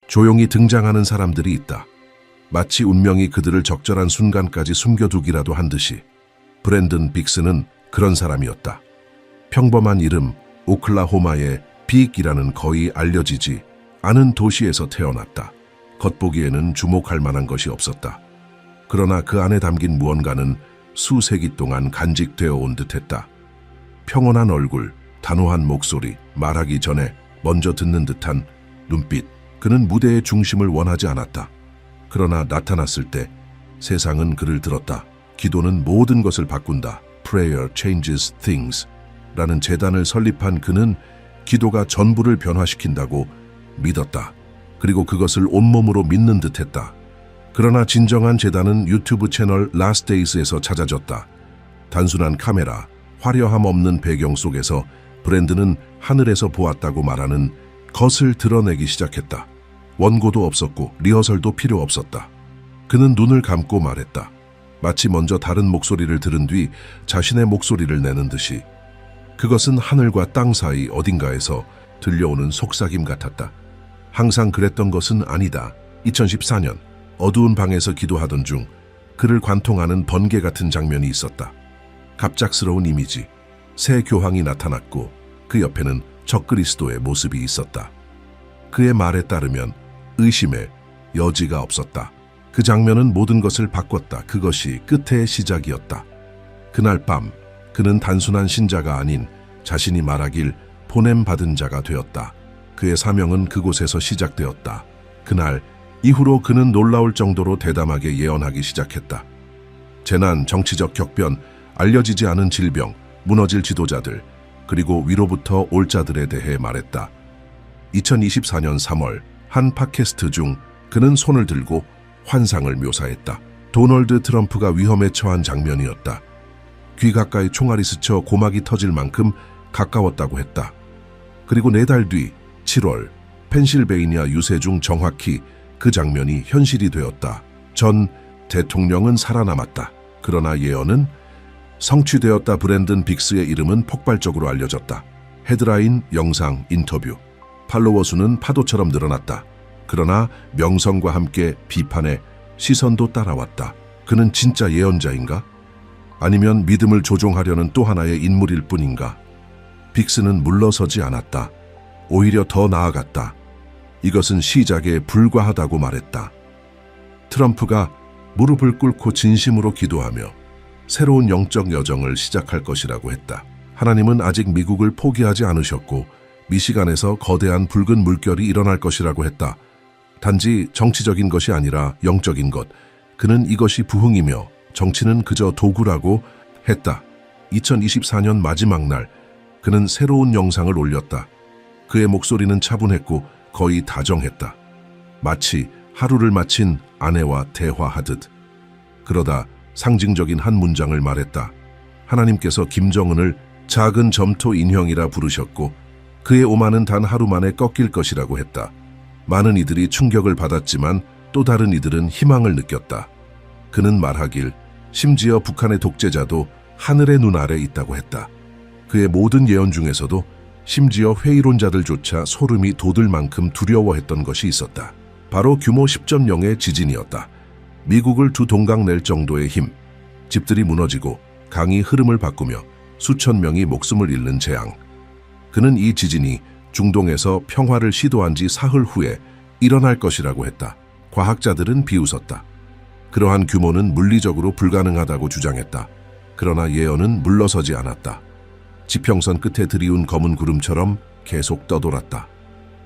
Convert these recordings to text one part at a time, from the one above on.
조용히 등장하는 사람들이 있다. 마치 운명이 그들을 적절한 순간까지 숨겨두기라도 한 듯이. 브랜든 빅스는 그런 사람이었다. 평범한 이름, 오클라호마의 빅이라는 거의 알려지지 않은 도시에서 태어났다. 겉보기에는 주목할 만한 것이 없었다. 그러나 그 안에 담긴 무언가는 수세기 동안 간직되어 온 듯했다. 평온한 얼굴, 단호한 목소리, 말하기 전에 먼저 듣는 듯한 눈빛. 그는 무대의 중심을 원하지 않았다. 그러나 나타났을 때 세상은 그를 들었다. 기도는 모든 것을 바꾼다. Prayer changes things 라는 재단을 설립한 그는 기도가 전부를 변화시킨다고 믿었다. 그리고 그것을 온몸으로 믿는 듯했다. 그러나 진정한 재단은 유튜브 채널 Last Days에서 찾아졌다. 단순한 카메라, 화려함 없는 배경 속에서 브랜드는 하늘에서 보았다고 말하는 것을 드러내기 시작했다. 원고도 없었고 리허설도 필요 없었다. 그는 눈을 감고 말했다. 마치 먼저 다른 목소리를 들은 뒤 자신의 목소리를 내는 듯이. 그것은 하늘과 땅 사이 어딘가에서 들려오는 속삭임 같았다. 항상 그랬던 것은 아니다. 2014년 어두운 방에서 기도하던 중 그를 관통하는 번개 같은 장면이 있었다. 갑작스러운 이미지, 새 교황이 나타났고 그 옆에는 적그리스도의 모습이 있었다. 그의 말에 따르면 의심의 여지가 없었다. 그 장면은 모든 것을 바꿨다. 그것이 끝의 시작이었다. 그날 밤 그는 단순한 신자가 아닌 자신이 말하길 보냄받은 자가 되었다. 그의 사명은 그곳에서 시작되었다. 그날 이후로 그는 놀라울 정도로 대담하게 예언하기 시작했다. 재난, 정치적 격변, 알려지지 않은 질병, 무너질 지도자들, 그리고 위로부터 올 자들에 대해 말했다. 2024년 3월 한 팟캐스트 중 그는 손을 들고 환상을 묘사했다. 도널드 트럼프가 위험에 처한 장면이었다. 귀 가까이 총알이 스쳐 고막이 터질 만큼 가까웠다고 했다. 그리고 4달 뒤 7월 펜실베이니아 유세 중 정확히 그 장면이 현실이 되었다. 전 대통령은 살아남았다. 그러나 예언은 성취되었다. 브랜든 빅스의 이름은 폭발적으로 알려졌다. 헤드라인, 영상, 인터뷰. 팔로워 수는 파도처럼 늘어났다. 그러나 명성과 함께 비판의 시선도 따라왔다. 그는 진짜 예언자인가? 아니면 믿음을 조종하려는 또 하나의 인물일 뿐인가? 빅스는 물러서지 않았다. 오히려 더 나아갔다. 이것은 시작에 불과하다고 말했다. 트럼프가 무릎을 꿇고 진심으로 기도하며 새로운 영적 여정을 시작할 것이라고 했다. 하나님은 아직 미국을 포기하지 않으셨고 미시간에서 거대한 붉은 물결이 일어날 것이라고 했다. 단지 정치적인 것이 아니라 영적인 것. 그는 이것이 부흥이며 정치는 그저 도구라고 했다. 2024년 마지막 날 그는 새로운 영상을 올렸다. 그의 목소리는 차분했고 거의 다정했다. 마치 하루를 마친 아내와 대화하듯. 그러다 상징적인 한 문장을 말했다. 하나님께서 김정은을 작은 점토 인형이라 부르셨고 그의 오만은 단 하루 만에 꺾일 것이라고 했다. 많은 이들이 충격을 받았지만 또 다른 이들은 희망을 느꼈다. 그는 말하길 심지어 북한의 독재자도 하늘의 눈 아래 있다고 했다. 그의 모든 예언 중에서도 심지어 회의론자들조차 소름이 돋을 만큼 두려워했던 것이 있었다. 바로 규모 10.0의 지진이었다. 미국을 두 동강 낼 정도의 힘, 집들이 무너지고 강이 흐름을 바꾸며 수천 명이 목숨을 잃는 재앙. 그는 이 지진이 중동에서 평화를 시도한 지 사흘 후에 일어날 것이라고 했다. 과학자들은 비웃었다. 그러한 규모는 물리적으로 불가능하다고 주장했다. 그러나 예언은 물러서지 않았다. 지평선 끝에 드리운 검은 구름처럼 계속 떠돌았다.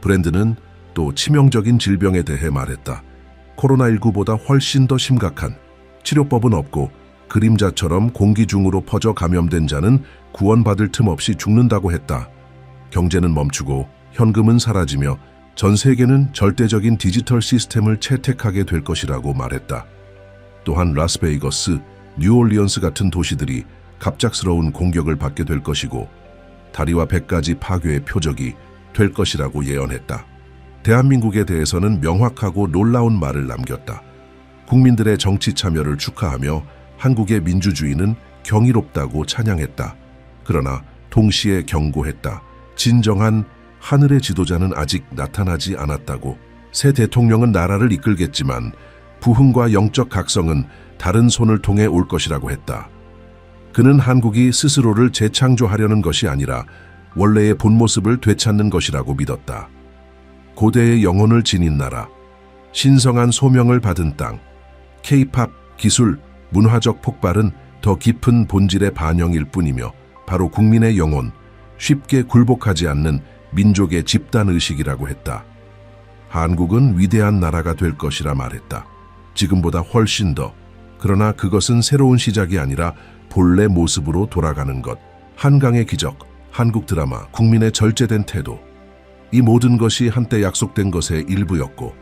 브랜드는 또 치명적인 질병에 대해 말했다. 코로나19보다 훨씬 더 심각한, 치료법은 없고 그림자처럼 공기 중으로 퍼져 감염된 자는 구원받을 틈 없이 죽는다고 했다. 경제는 멈추고 현금은 사라지며 전 세계는 절대적인 디지털 시스템을 채택하게 될 것이라고 말했다. 또한 라스베이거스, 뉴올리언스 같은 도시들이 갑작스러운 공격을 받게 될 것이고 다리와 배까지 파괴의 표적이 될 것이라고 예언했다. 대한민국에 대해서는 명확하고 놀라운 말을 남겼다. 국민들의 정치 참여를 축하하며 한국의 민주주의는 경이롭다고 찬양했다. 그러나 동시에 경고했다. 진정한 하늘의 지도자는 아직 나타나지 않았다고. 새 대통령은 나라를 이끌겠지만 부흥과 영적 각성은 다른 손을 통해 올 것이라고 했다. 그는 한국이 스스로를 재창조하려는 것이 아니라 원래의 본 모습을 되찾는 것이라고 믿었다. 고대의 영혼을 지닌 나라, 신성한 소명을 받은 땅, K-팝, 기술, 문화적 폭발은 더 깊은 본질의 반영일 뿐이며 바로 국민의 영혼, 쉽게 굴복하지 않는 민족의 집단의식이라고 했다. 한국은 위대한 나라가 될 것이라 말했다. 지금보다 훨씬 더. 그러나 그것은 새로운 시작이 아니라 본래 모습으로 돌아가는 것. 한강의 기적, 한국 드라마, 국민의 절제된 태도. 이 모든 것이 한때 약속된 것의 일부였고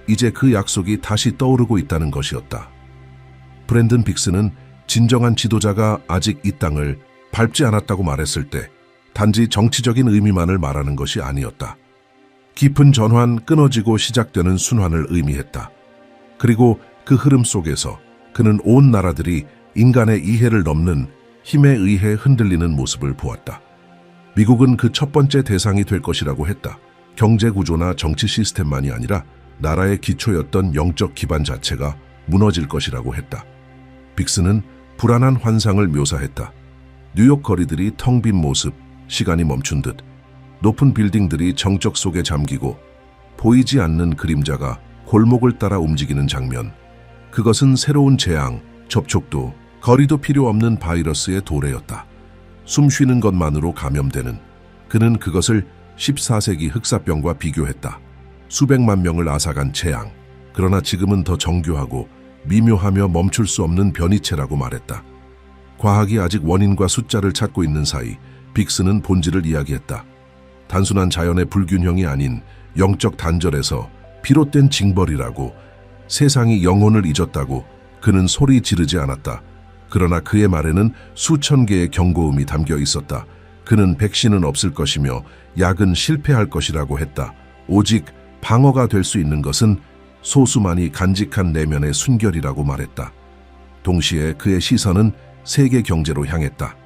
이제 그 약속이 다시 떠오르고 있다는 것이었다. 브랜든 빅스는 진정한 지도자가 아직 이 땅을 밟지 않았다고 말했을 때 단지 정치적인 의미만을 말하는 것이 아니었다. 깊은 전환, 끊어지고 시작되는 순환을 의미했다. 그리고 그 흐름 속에서 그는 온 나라들이 인간의 이해를 넘는 힘에 의해 흔들리는 모습을 보았다. 미국은 그 첫 번째 대상이 될 것이라고 했다. 경제 구조나 정치 시스템만이 아니라 나라의 기초였던 영적 기반 자체가 무너질 것이라고 했다. 빅스는 불안한 환상을 묘사했다. 뉴욕 거리들이 텅 빈 모습, 시간이 멈춘 듯 높은 빌딩들이 정적 속에 잠기고 보이지 않는 그림자가 골목을 따라 움직이는 장면. 그것은 새로운 재앙, 접촉도, 거리도 필요 없는 바이러스의 도래였다. 숨 쉬는 것만으로 감염되는. 그는 그것을 14세기 흑사병과 비교했다. 수백만 명을 앗아간 재앙. 그러나 지금은 더 정교하고 미묘하며 멈출 수 없는 변이체라고 말했다. 과학이 아직 원인과 숫자를 찾고 있는 사이 빅스는 본질을 이야기했다. 단순한 자연의 불균형이 아닌 영적 단절에서 비롯된 징벌이라고. 세상이 영혼을 잊었다고 그는 소리 지르지 않았다. 그러나 그의 말에는 수천 개의 경고음이 담겨 있었다. 그는 백신은 없을 것이며 약은 실패할 것이라고 했다. 오직 방어가 될 수 있는 것은 소수만이 간직한 내면의 순결이라고 말했다. 동시에 그의 시선은 세계 경제로 향했다.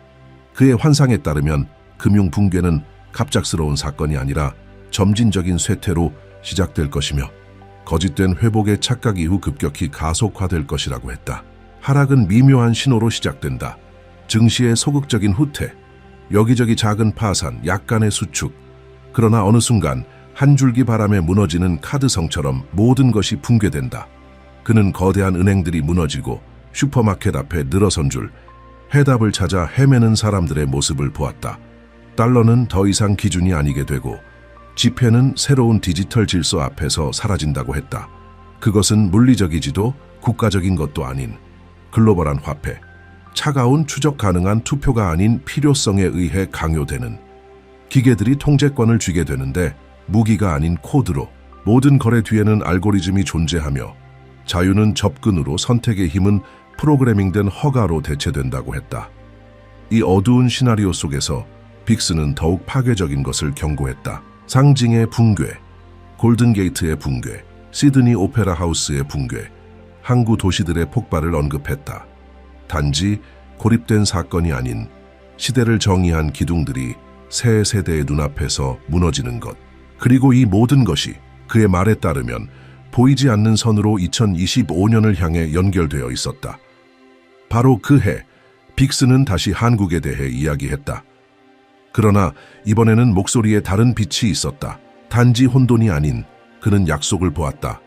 그의 환상에 따르면 금융 붕괴는 갑작스러운 사건이 아니라 점진적인 쇠퇴로 시작될 것이며 거짓된 회복의 착각 이후 급격히 가속화될 것이라고 했다. 하락은 미묘한 신호로 시작된다. 증시의 소극적인 후퇴, 여기저기 작은 파산, 약간의 수축. 그러나 어느 순간 한 줄기 바람에 무너지는 카드성처럼 모든 것이 붕괴된다. 그는 거대한 은행들이 무너지고 슈퍼마켓 앞에 늘어선 줄, 해답을 찾아 헤매는 사람들의 모습을 보았다. 달러는 더 이상 기준이 아니게 되고 지폐는 새로운 디지털 질서 앞에서 사라진다고 했다. 그것은 물리적이지도 국가적인 것도 아닌 글로벌한 화폐, 차가운 추적 가능한 투표가 아닌 필요성에 의해 강요되는. 기계들이 통제권을 쥐게 되는데 무기가 아닌 코드로. 모든 거래 뒤에는 알고리즘이 존재하며 자유는 접근으로, 선택의 힘은 프로그래밍된 허가로 대체된다고 했다. 이 어두운 시나리오 속에서 빅스는 더욱 파괴적인 것을 경고했다. 상징의 붕괴, 골든게이트의 붕괴, 시드니 오페라 하우스의 붕괴, 항구 도시들의 폭발을 언급했다. 단지 고립된 사건이 아닌 시대를 정의한 기둥들이 새 세대의 눈앞에서 무너지는 것. 그리고 이 모든 것이 그의 말에 따르면 보이지 않는 선으로 2025년을 향해 연결되어 있었다. 바로 그 해, 빅스는 다시 한국에 대해 이야기했다. 그러나 이번에는 목소리에 다른 빛이 있었다. 단지 혼돈이 아닌 그는 약속을 보았다.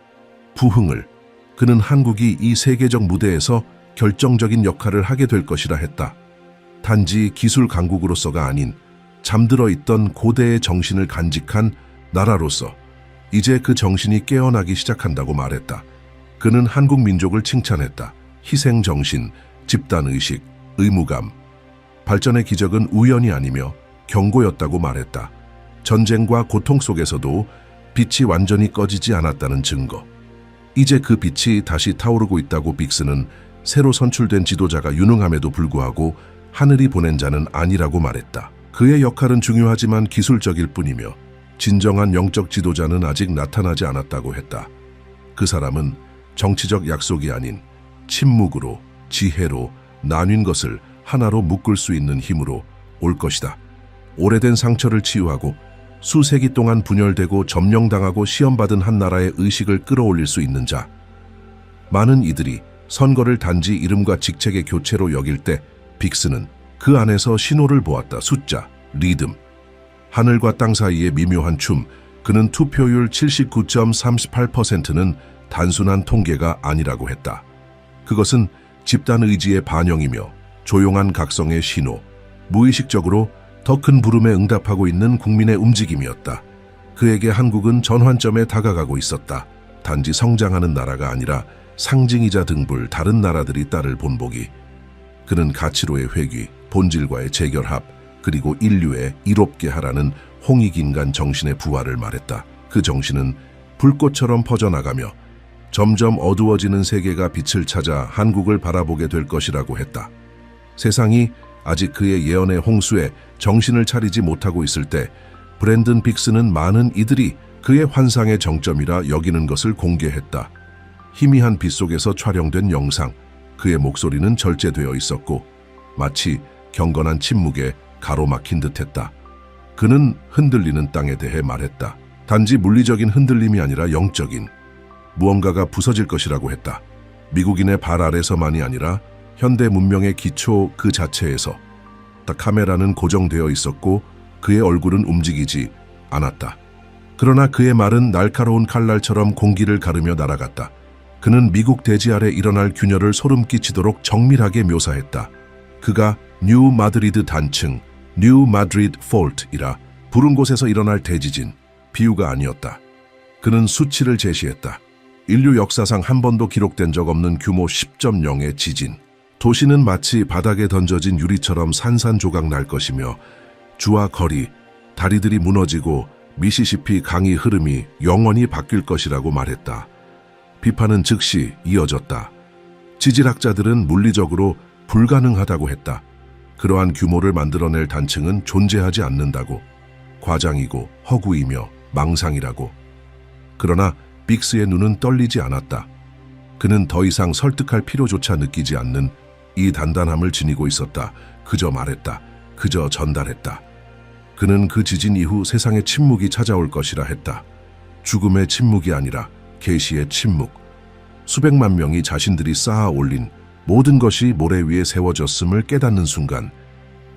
부흥을. 그는 한국이 이 세계적 무대에서 결정적인 역할을 하게 될 것이라 했다. 단지 기술 강국으로서가 아닌 잠들어 있던 고대의 정신을 간직한 나라로서 이제 그 정신이 깨어나기 시작한다고 말했다. 그는 한국 민족을 칭찬했다. 희생정신, 집단의식, 의무감. 발전의 기적은 우연이 아니며 경고였다고 말했다. 전쟁과 고통 속에서도 빛이 완전히 꺼지지 않았다는 증거. 이제 그 빛이 다시 타오르고 있다고 빅스는 새로 선출된 지도자가 유능함에도 불구하고 하늘이 보낸 자는 아니라고 말했다. 그의 역할은 중요하지만 기술적일 뿐이며 진정한 영적 지도자는 아직 나타나지 않았다고 했다. 그 사람은 정치적 약속이 아닌 침묵으로, 지혜로, 나뉜 것을 하나로 묶을 수 있는 힘으로 올 것이다. 오래된 상처를 치유하고 수세기 동안 분열되고 점령당하고 시험받은 한 나라의 의식을 끌어올릴 수 있는 자. 많은 이들이 선거를 단지 이름과 직책의 교체로 여길 때 빅스는 그 안에서 신호를 보았다. 숫자, 리듬, 하늘과 땅 사이의 미묘한 춤. 그는 투표율 79.38%는 단순한 통계가 아니라고 했다. 그것은 집단 의지의 반영이며 조용한 각성의 신호, 무의식적으로 더 큰 부름에 응답하고 있는 국민의 움직임이었다. 그에게 한국은 전환점에 다가가고 있었다. 단지 성장하는 나라가 아니라 상징이자 등불, 다른 나라들이 따를 본보기. 그는 가치로의 회귀, 본질과의 재결합, 그리고 인류에 이롭게 하라는 홍익인간 정신의 부활을 말했다. 그 정신은 불꽃처럼 퍼져나가며 점점 어두워지는 세계가 빛을 찾아 한국을 바라보게 될 것이라고 했다. 세상이 아직 그의 예언의 홍수에 정신을 차리지 못하고 있을 때 브랜든 빅스는 많은 이들이 그의 환상의 정점이라 여기는 것을 공개했다. 희미한 빛 속에서 촬영된 영상, 그의 목소리는 절제되어 있었고 마치 경건한 침묵에 가로막힌 듯했다. 그는 흔들리는 땅에 대해 말했다. 단지 물리적인 흔들림이 아니라 영적인, 무언가가 부서질 것이라고 했다. 미국인의 발 아래서만이 아니라 현대 문명의 기초 그 자체에서. 카메라는 고정되어 있었고 그의 얼굴은 움직이지 않았다. 그러나 그의 말은 날카로운 칼날처럼 공기를 가르며 날아갔다. 그는 미국 대지 아래 일어날 균열을 소름 끼치도록 정밀하게 묘사했다. 그가 뉴 마드리드 단층, 뉴 마드리드 폴트이라 부른 곳에서 일어날 대지진, 비유가 아니었다. 그는 수치를 제시했다. 인류 역사상 한 번도 기록된 적 없는 규모 10.0의 지진. 도시는 마치 바닥에 던져진 유리처럼 산산조각 날 것이며 주와 거리, 다리들이 무너지고 미시시피 강의 흐름이 영원히 바뀔 것이라고 말했다. 비판은 즉시 이어졌다. 지질학자들은 물리적으로 불가능하다고 했다. 그러한 규모를 만들어낼 단층은 존재하지 않는다고. 과장이고 허구이며 망상이라고. 그러나 빅스의 눈은 떨리지 않았다. 그는 더 이상 설득할 필요조차 느끼지 않는 이 단단함을 지니고 있었다. 그저 말했다. 그저 전달했다. 그는 그 지진 이후 세상의 침묵이 찾아올 것이라 했다. 죽음의 침묵이 아니라 계시의 침묵. 수백만 명이 자신들이 쌓아 올린 모든 것이 모래 위에 세워졌음을 깨닫는 순간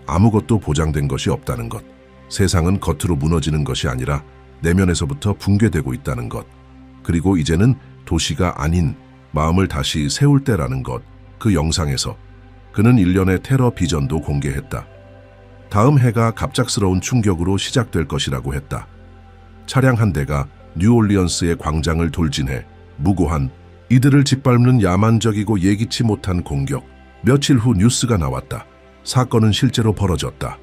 아무것도 보장된 것이 없다는 것. 세상은 겉으로 무너지는 것이 아니라 내면에서부터 붕괴되고 있다는 것. 그리고 이제는 도시가 아닌 마음을 다시 세울 때라는 것. 그 영상에서 그는 일련의 테러 비전도 공개했다. 다음 해가 갑작스러운 충격으로 시작될 것이라고 했다. 차량 한 대가 뉴올리언스의 광장을 돌진해 무고한 이들을 짓밟는 야만적이고 예기치 못한 공격. 며칠 후 뉴스가 나왔다. 사건은 실제로 벌어졌다.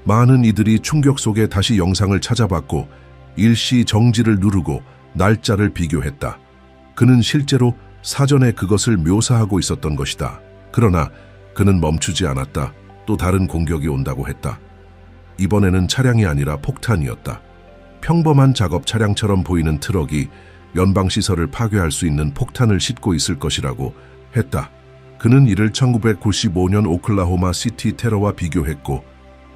많은 이들이 충격 속에 다시 영상을 찾아봤고 일시 정지를 누르고 날짜를 비교했다. 그는 실제로 사전에 그것을 묘사하고 있었던 것이다. 그러나 그는 멈추지 않았다. 또 다른 공격이 온다고 했다. 이번에는 차량이 아니라 폭탄이었다. 평범한 작업 차량처럼 보이는 트럭이 연방시설을 파괴할 수 있는 폭탄을 싣고 있을 것이라고 했다. 그는 이를 1995년 오클라호마 시티 테러와 비교했고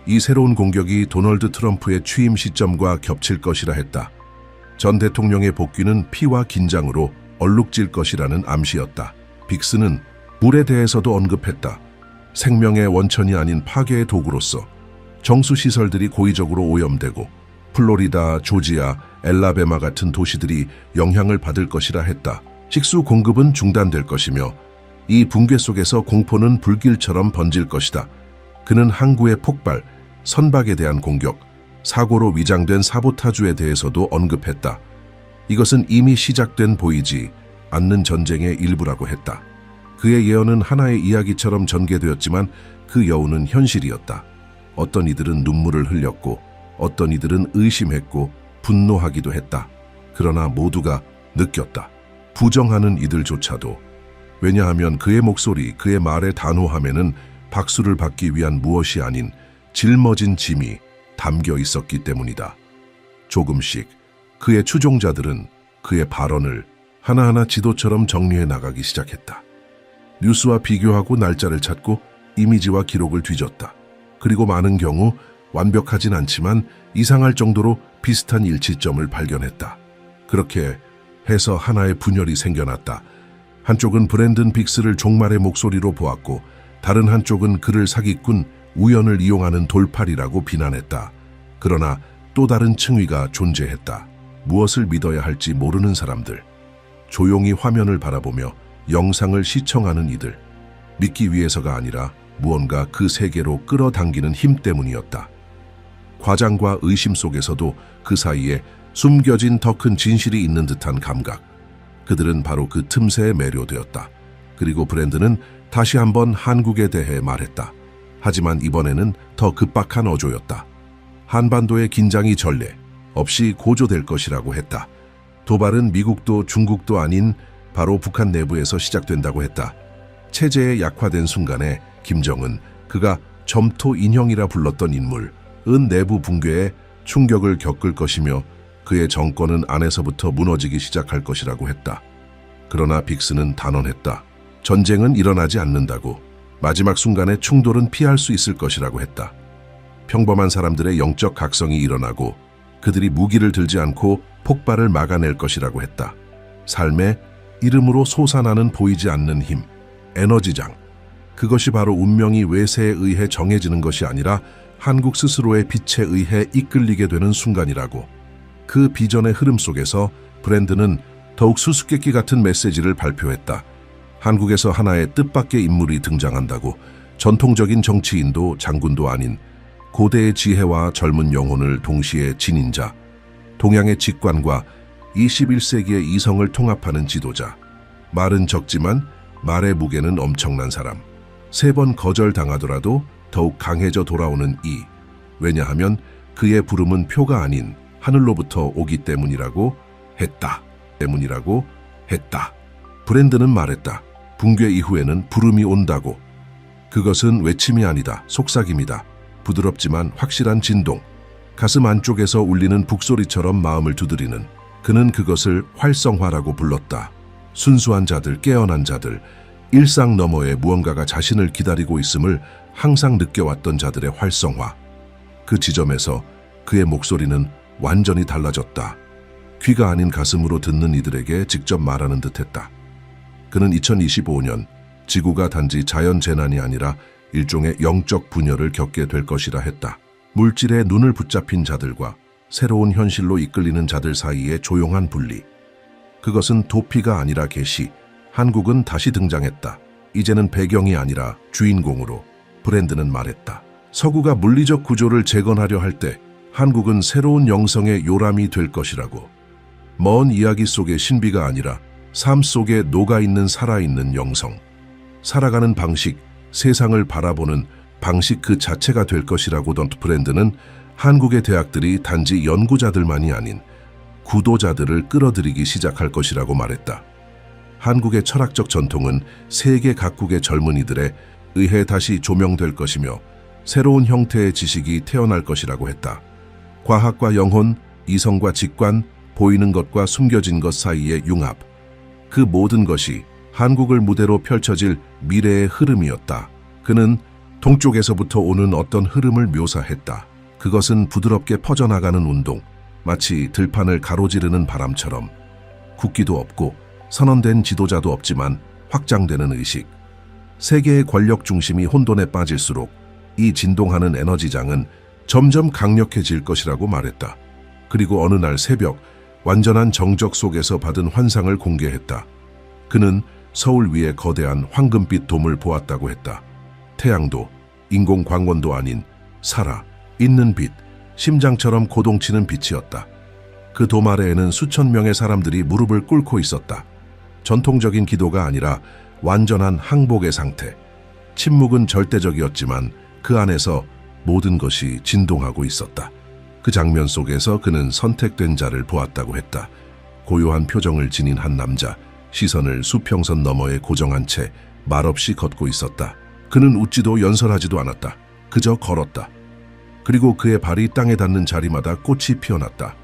이 새로운 공격이 도널드 트럼프의 취임 시점과 겹칠 것이라 했다. 전 대통령의 복귀는 피와 긴장으로 얼룩질 것이라는 암시였다. 빅스는 물에 대해서도 언급했다. 생명의 원천이 아닌 파괴의 도구로서 정수시설들이 고의적으로 오염되고 플로리다, 조지아, 엘라베마 같은 도시들이 영향을 받을 것이라 했다. 식수 공급은 중단될 것이며 이 붕괴 속에서 공포는 불길처럼 번질 것이다. 그는 항구의 폭발, 선박에 대한 공격, 사고로 위장된 사보타주에 대해서도 언급했다. 이것은 이미 시작된 보이지 않는 전쟁의 일부라고 했다. 그의 예언은 하나의 이야기처럼 전개되었지만 그 여운은 현실이었다. 어떤 이들은 눈물을 흘렸고 어떤 이들은 의심했고 분노하기도 했다. 그러나 모두가 느꼈다. 부정하는 이들조차도. 왜냐하면 그의 목소리, 그의 말의 단호함에는 박수를 받기 위한 무엇이 아닌 짊어진 짐이 담겨 있었기 때문이다. 조금씩 그의 추종자들은 그의 발언을 하나하나 지도처럼 정리해 나가기 시작했다. 뉴스와 비교하고 날짜를 찾고 이미지와 기록을 뒤졌다. 그리고 많은 경우 완벽하진 않지만 이상할 정도로 비슷한 일치점을 발견했다. 그렇게 해서 하나의 분열이 생겨났다. 한쪽은 브랜든 빅스를 종말의 목소리로 보았고 다른 한쪽은 그를 사기꾼 우연을 이용하는 돌팔이라고 비난했다. 그러나 또 다른 층위가 존재했다. 무엇을 믿어야 할지 모르는 사람들. 조용히 화면을 바라보며 영상을 시청하는 이들. 믿기 위해서가 아니라 무언가 그 세계로 끌어당기는 힘 때문이었다. 과장과 의심 속에서도 그 사이에 숨겨진 더 큰 진실이 있는 듯한 감각. 그들은 바로 그 틈새에 매료되었다. 그리고 브랜든은 다시 한번 한국에 대해 말했다. 하지만 이번에는 더 급박한 어조였다. 한반도의 긴장이 전례 없이 고조될 것이라고 했다. 도발은 미국도 중국도 아닌 바로 북한 내부에서 시작된다고 했다. 체제에 약화된 순간에 김정은, 그가 점토 인형이라 불렀던 인물은 내부 붕괴에 충격을 겪을 것이며 그의 정권은 안에서부터 무너지기 시작할 것이라고 했다. 그러나 빅스는 단언했다. 전쟁은 일어나지 않는다고. 마지막 순간에 충돌은 피할 수 있을 것이라고 했다. 평범한 사람들의 영적 각성이 일어나고 그들이 무기를 들지 않고 폭발을 막아낼 것이라고 했다. 삶의 이름으로 솟아나는 보이지 않는 힘, 에너지장. 그것이 바로 운명이 외세에 의해 정해지는 것이 아니라 한국 스스로의 빛에 의해 이끌리게 되는 순간이라고. 그 비전의 흐름 속에서 브랜든은 더욱 수수께끼 같은 메시지를 발표했다. 한국에서 하나의 뜻밖의 인물이 등장한다고. 전통적인 정치인도 장군도 아닌 고대의 지혜와 젊은 영혼을 동시에 지닌 자, 동양의 직관과 21세기의 이성을 통합하는 지도자. 말은 적지만 말의 무게는 엄청난 사람. 3번 거절당하더라도 더욱 강해져 돌아오는 이. 왜냐하면 그의 부름은 표가 아닌 하늘로부터 오기 때문이라고 했다. 브랜든은 말했다. 붕괴 이후에는 부름이 온다고. 그것은 외침이 아니다. 속삭임이다. 부드럽지만 확실한 진동. 가슴 안쪽에서 울리는 북소리처럼 마음을 두드리는. 그는 그것을 활성화라고 불렀다. 순수한 자들, 깨어난 자들, 일상 너머에 무언가가 자신을 기다리고 있음을 항상 느껴왔던 자들의 활성화. 그 지점에서 그의 목소리는 완전히 달라졌다. 귀가 아닌 가슴으로 듣는 이들에게 직접 말하는 듯했다. 그는 2025년 지구가 단지 자연재난이 아니라 일종의 영적 분열을 겪게 될 것이라 했다. 물질에 눈을 붙잡힌 자들과 새로운 현실로 이끌리는 자들 사이의 조용한 분리. 그것은 도피가 아니라 계시. 한국은 다시 등장했다. 이제는 배경이 아니라 주인공으로. 브랜든은 말했다. 서구가 물리적 구조를 재건하려 할 때 한국은 새로운 영성의 요람이 될 것이라고. 먼 이야기 속의 신비가 아니라 삶 속에 녹아있는 살아있는 영성. 살아가는 방식, 세상을 바라보는 방식 그 자체가 될 것이라고 던 브랜든은 한국의 대학들이 단지 연구자들만이 아닌 구도자들을 끌어들이기 시작할 것이라고 말했다. 한국의 철학적 전통은 세계 각국의 젊은이들에 의해 다시 조명될 것이며 새로운 형태의 지식이 태어날 것이라고 했다. 과학과 영혼, 이성과 직관, 보이는 것과 숨겨진 것 사이의 융합. 그 모든 것이 한국을 무대로 펼쳐질 미래의 흐름이었다. 그는 동쪽에서부터 오는 어떤 흐름을 묘사했다. 그것은 부드럽게 퍼져나가는 운동, 마치 들판을 가로지르는 바람처럼. 국기도 없고 선언된 지도자도 없지만 확장되는 의식. 세계의 권력 중심이 혼돈에 빠질수록 이 진동하는 에너지장은 점점 강력해질 것이라고 말했다. 그리고 어느 날 새벽, 완전한 정적 속에서 받은 환상을 공개했다. 그는 서울 위에 거대한 황금빛 돔을 보았다고 했다. 태양도, 인공광원도 아닌 살아, 있는 빛, 심장처럼 고동치는 빛이었다. 그 돔 아래에는 수천 명의 사람들이 무릎을 꿇고 있었다. 전통적인 기도가 아니라 완전한 항복의 상태. 침묵은 절대적이었지만 그 안에서 모든 것이 진동하고 있었다. 그 장면 속에서 그는 선택된 자를 보았다고 했다. 고요한 표정을 지닌 한 남자, 시선을 수평선 너머에 고정한 채 말없이 걷고 있었다. 그는 웃지도 연설하지도 않았다. 그저 걸었다. 그리고 그의 발이 땅에 닿는 자리마다 꽃이 피어났다.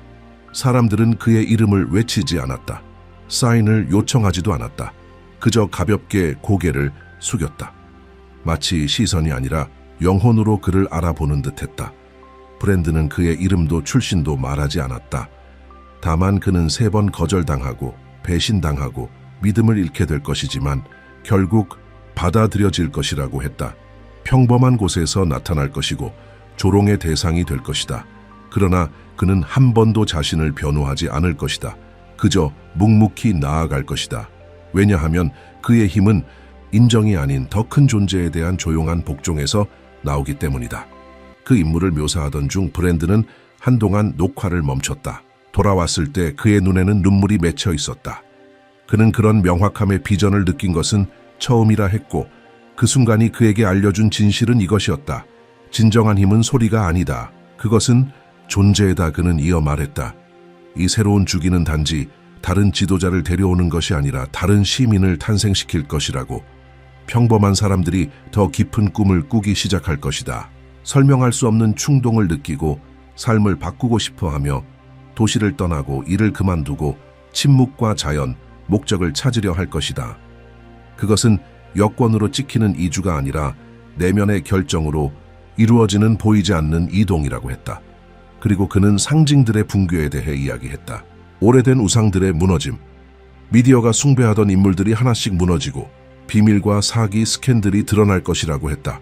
사람들은 그의 이름을 외치지 않았다. 사인을 요청하지도 않았다. 그저 가볍게 고개를 숙였다. 마치 시선이 아니라 영혼으로 그를 알아보는 듯했다. 브랜드는 그의 이름도 출신도 말하지 않았다. 다만 그는 3번 거절당하고 배신당하고 믿음을 잃게 될 것이지만 결국 받아들여질 것이라고 했다. 평범한 곳에서 나타날 것이고 조롱의 대상이 될 것이다. 그러나 그는 한 번도 자신을 변호하지 않을 것이다. 그저 묵묵히 나아갈 것이다. 왜냐하면 그의 힘은 인정이 아닌 더 큰 존재에 대한 조용한 복종에서 나오기 때문이다. 그 인물을 묘사하던 중 브랜드는 한동안 녹화를 멈췄다. 돌아왔을 때 그의 눈에는 눈물이 맺혀 있었다. 그는 그런 명확함의 비전을 느낀 것은 처음이라 했고 그 순간이 그에게 알려준 진실은 이것이었다. 진정한 힘은 소리가 아니다. 그것은 존재다. 그는 이어 말했다. 이 새로운 주기는 단지 다른 지도자를 데려오는 것이 아니라 다른 시민을 탄생시킬 것이라고. 평범한 사람들이 더 깊은 꿈을 꾸기 시작할 것이다. 설명할 수 없는 충동을 느끼고 삶을 바꾸고 싶어하며 도시를 떠나고 일을 그만두고 침묵과 자연, 목적을 찾으려 할 것이다. 그것은 여권으로 찍히는 이주가 아니라 내면의 결정으로 이루어지는 보이지 않는 이동이라고 했다. 그리고 그는 상징들의 붕괴에 대해 이야기했다. 오래된 우상들의 무너짐, 미디어가 숭배하던 인물들이 하나씩 무너지고 비밀과 사기, 스캔들이 드러날 것이라고 했다.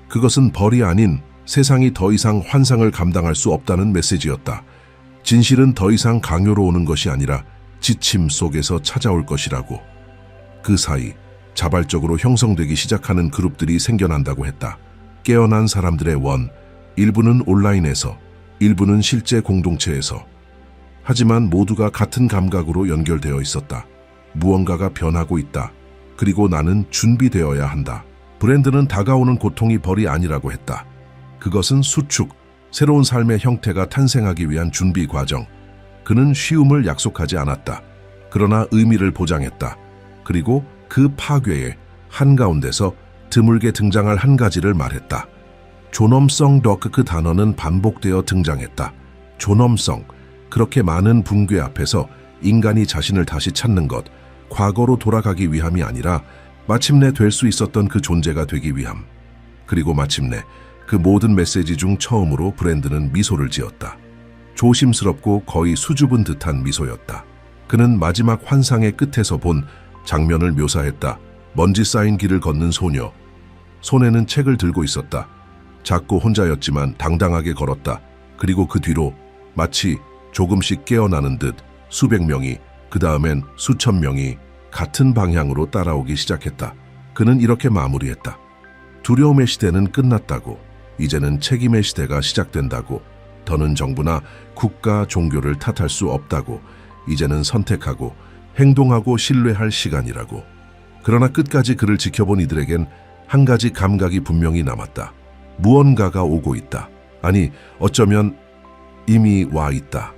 그것은 벌이 아닌 세상이 더 이상 환상을 감당할 수 없다는 메시지였다. 진실은 더 이상 강요로 오는 것이 아니라 지침 속에서 찾아올 것이라고. 그 사이 자발적으로 형성되기 시작하는 그룹들이 생겨난다고 했다. 깨어난 사람들의 원, 일부는 온라인에서, 일부는 실제 공동체에서. 하지만 모두가 같은 감각으로 연결되어 있었다. 무언가가 변하고 있다. 그리고 나는 준비되어야 한다. 브랜드는 다가오는 고통이 벌이 아니라고 했다. 그것은 수축, 새로운 삶의 형태가 탄생하기 위한 준비 과정. 그는 쉬움을 약속하지 않았다. 그러나 의미를 보장했다. 그리고 그 파괴의 한가운데서 드물게 등장할 한 가지를 말했다. 존엄성. 그 단어는 반복되어 등장했다. 존엄성. 그렇게 많은 붕괴 앞에서 인간이 자신을 다시 찾는 것, 과거로 돌아가기 위함이 아니라 마침내 될 수 있었던 그 존재가 되기 위함. 그리고 마침내 그 모든 메시지 중 처음으로 브랜드는 미소를 지었다. 조심스럽고 거의 수줍은 듯한 미소였다. 그는 마지막 환상의 끝에서 본 장면을 묘사했다. 먼지 쌓인 길을 걷는 소녀. 손에는 책을 들고 있었다. 작고 혼자였지만 당당하게 걸었다. 그리고 그 뒤로 마치 조금씩 깨어나는 듯 수백 명이, 그 다음엔 수천 명이 같은 방향으로 따라오기 시작했다. 그는 이렇게 마무리했다. 두려움의 시대는 끝났다고. 이제는 책임의 시대가 시작된다고. 더는 정부나 국가, 종교를 탓할 수 없다고. 이제는 선택하고 행동하고 신뢰할 시간이라고. 그러나 끝까지 그를 지켜본 이들에겐 한 가지 감각이 분명히 남았다. 무언가가 오고 있다. 아니, 어쩌면 이미 와 있다.